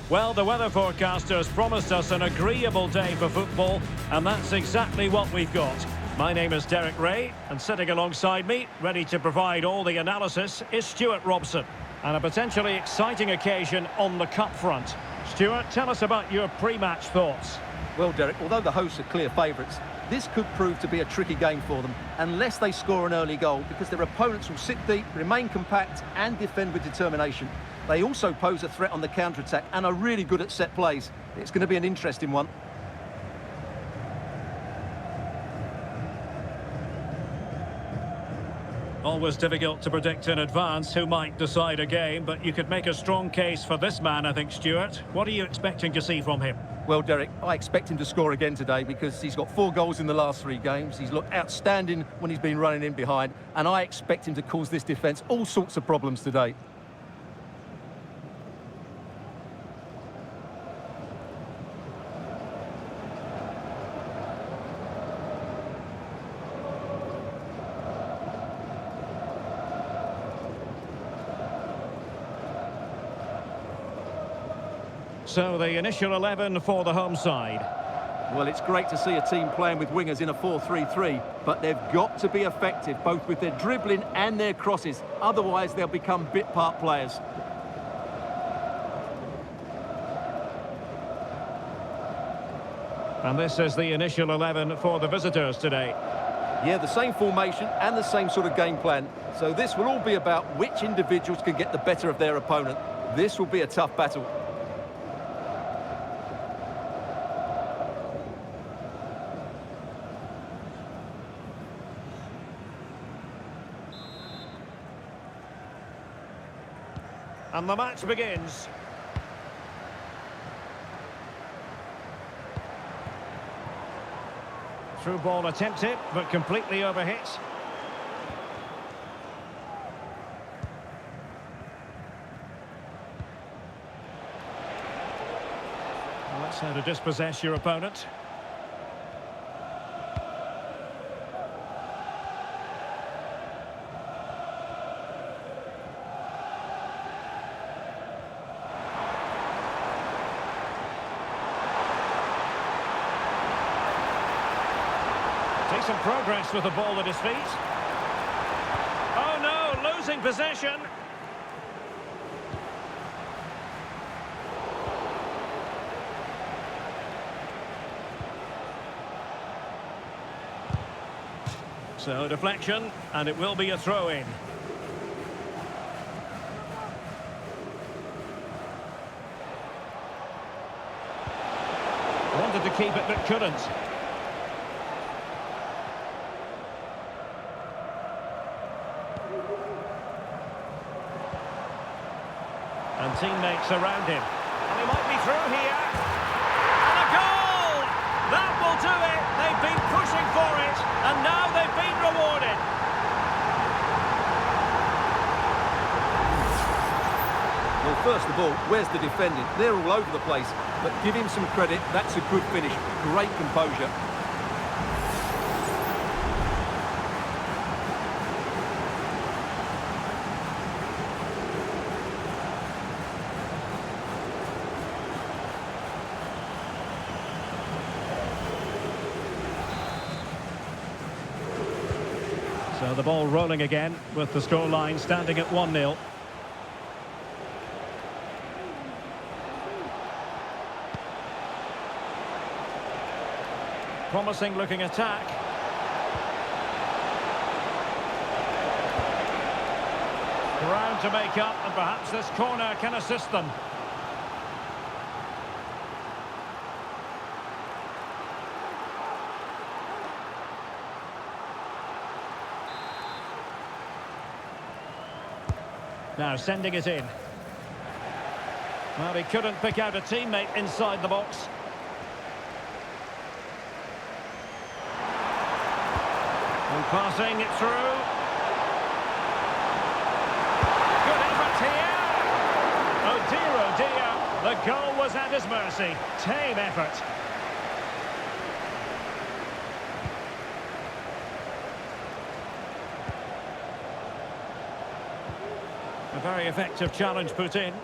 Well, the weather forecasters promised us an agreeable day for football, and that's exactly what we've got. My name is Derek Ray, and sitting alongside me, ready to provide all the analysis, is Stuart Robson. And a potentially exciting occasion on the cup front. Stuart, tell us about your pre-match thoughts. Well, Derek, although the hosts are clear favourites, this could prove to be a tricky game for them, unless they score an early goal, because their opponents will sit deep, remain compact and defend with determination. They also pose a threat on the counter-attack and are really good at set plays. It's going to be an interesting one. Always difficult to predict in advance who might decide a game, but you could make a strong case for this man, I think, Stuart. What are you expecting to see from him? Well, Derek, I expect him to score again today because he's got 4 goals in the last 3 games. He's looked outstanding when he's been running in behind, and I expect him to cause this defence all sorts of problems today. So the initial 11 for the home side. Well, it's great to see a team playing with wingers in a 4-3-3, but they've got to be effective, both with their dribbling and their crosses. Otherwise, they'll become bit-part players. And this is the initial 11 for the visitors today. Yeah, the same formation and the same sort of game plan. So this will all be about which individuals can get the better of their opponent. This will be a tough battle. And the match begins. Through ball attempted, but completely overhit. Well, that's how to dispossess your opponent. Decent progress with the ball at his feet. Oh no, losing possession. So deflection, and it will be a throw-in. Wanted to keep it but couldn't. And teammates around him. And he might be through here. And a goal! That will do it. They've been pushing for it. And now they've been rewarded. Well, first of all, where's the defending? They're all over the place. But give him some credit. That's a good finish. Great composure. So the ball rolling again with the scoreline standing at 1-0. Promising looking attack. Ground to make up, and perhaps this corner can assist them. Now sending it in. Well, he couldn't pick out a teammate inside the box. And passing it through. Good effort here. Oh dear, the goal was at his mercy. Tame effort. A very effective challenge put in.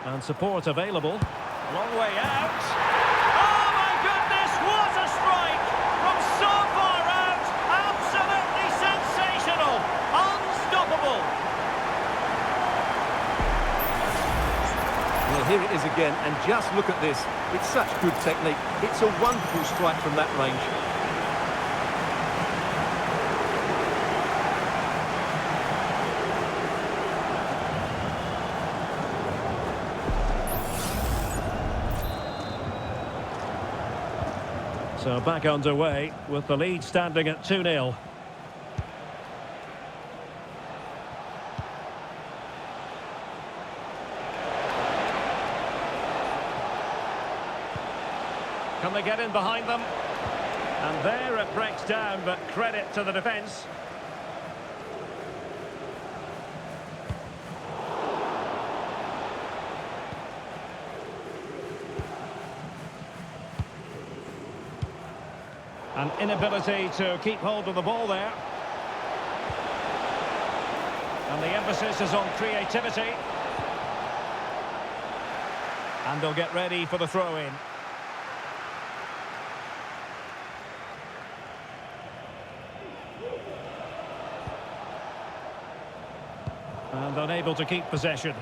And support available. Long way out. Oh my goodness, what a strike! From so far out, absolutely sensational! Unstoppable! Well, here it is again, and just look at this. It's such good technique. It's a wonderful strike from that range. So back underway with the lead standing at 2-0. Can they get in behind them? And there it breaks down, but credit to the defence. An inability to keep hold of the ball there. And the emphasis is on creativity. And they'll get ready for the throw-in. And unable to keep possession.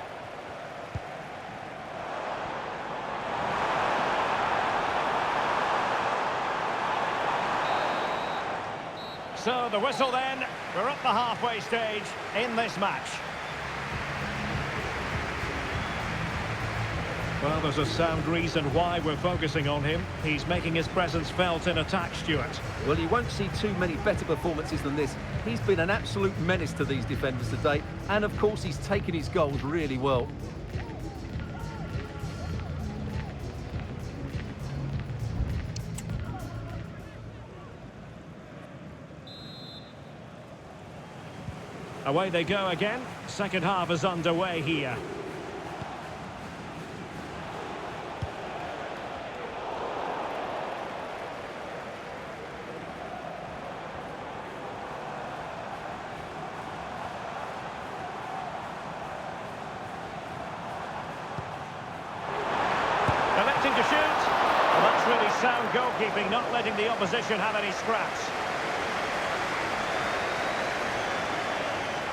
So the whistle then, we're at the halfway stage in this match. Well, there's a sound reason why we're focusing on him. He's making his presence felt in attack, Stuart. Well, you won't see too many better performances than this. He's been an absolute menace to these defenders today, and of course he's taken his goals really well. Away they go again. Second half is underway here. Electing to shoot. Well, that's really sound goalkeeping, not letting the opposition have any scraps.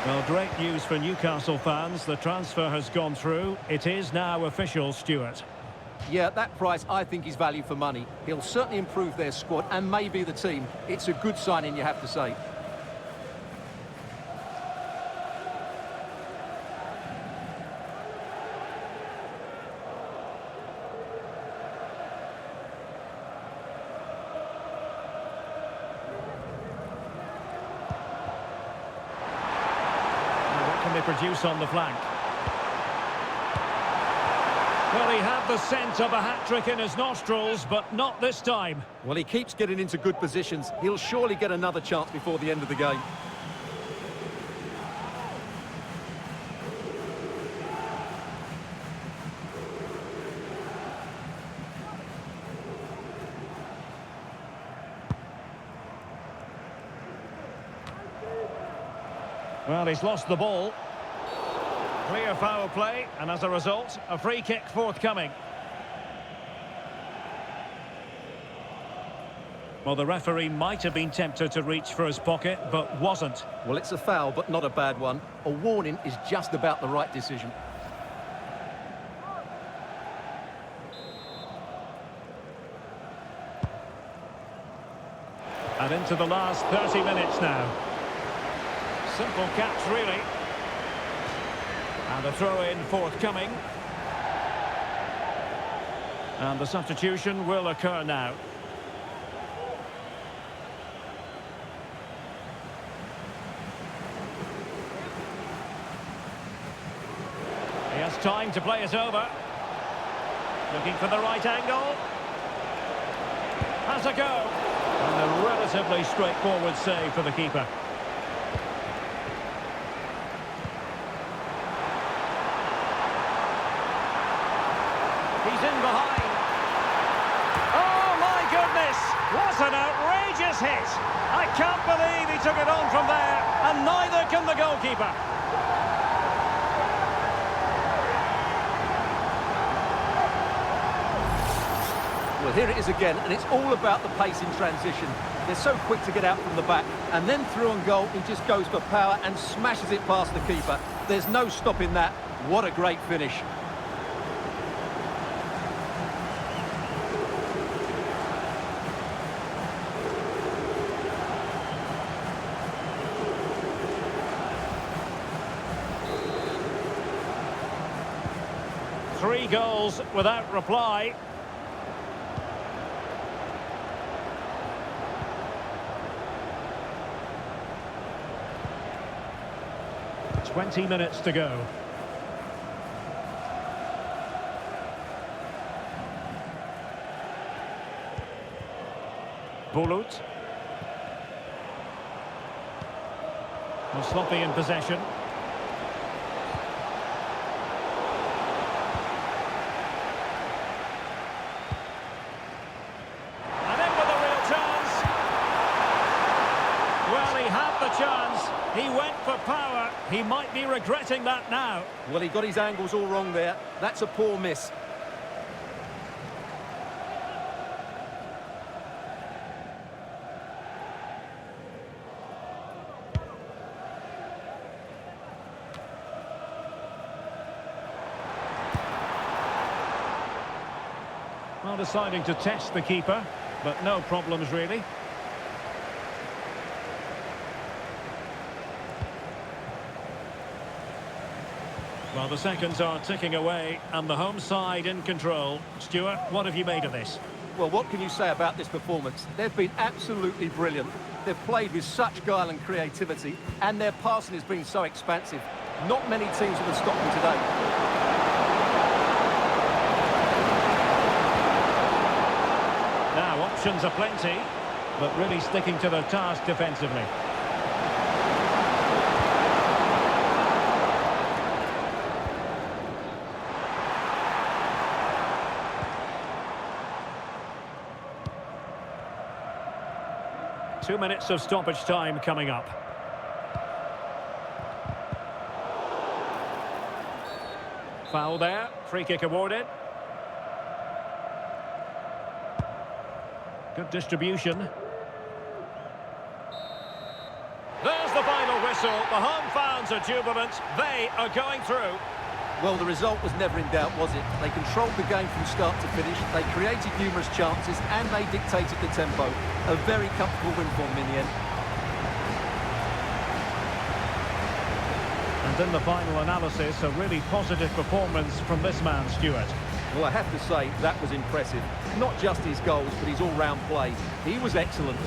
Well, great news for Newcastle fans. The transfer has gone through. It is now official, Stuart. Yeah, that price I think is value for money. He'll certainly improve their squad and maybe the team. It's a good signing, you have to say. Produce on the flank. Well, he had the scent of a hat-trick in his nostrils, but not this time. Well, he keeps getting into good positions. He'll surely get another chance before the end of the game. Well, he's lost the ball. Clear foul play, and as a result, a free kick forthcoming. Well, the referee might have been tempted to reach for his pocket, but wasn't. Well, it's a foul, but not a bad one. A warning is just about the right decision. And into the last 30 minutes now. Simple catch, really. And a throw-in forthcoming. And the substitution will occur now. He has time to play it over. Looking for the right angle. Has a go. And a relatively straightforward save for the keeper. He's in behind. Oh, my goodness! What an outrageous hit! I can't believe he took it on from there, and neither can the goalkeeper. Well, here it is again, and it's all about the pace in transition. They're so quick to get out from the back, and then through on goal, he just goes for power and smashes it past the keeper. There's no stopping that. What a great finish. Three goals without reply. Twenty minutes to go. Bulut. Well, sloppy in possession. Chance. He went for power. He might be regretting that now. Well, he got his angles all wrong there. That's a poor miss. Well, deciding to test the keeper, but no problems really. Well, the seconds are ticking away, and the home side in control. Stuart, what have you made of this? Well, what can you say about this performance? They've been absolutely brilliant. They've played with such guile and creativity, and their passing has been so expansive. Not many teams would have stopped them today. Now, options are plenty, but really sticking to their task defensively. Two minutes of stoppage time coming up. Foul there. Free kick awarded. Good distribution. There's the final whistle. The home fans are jubilant. They are going through. Well, the result was never in doubt, was it? They controlled the game from start to finish, they created numerous chances, and they dictated the tempo. A very comfortable win for them in the end. And in the final analysis, a really positive performance from this man, Stuart. Well, I have to say, that was impressive. Not just his goals, but his all-round play. He was excellent.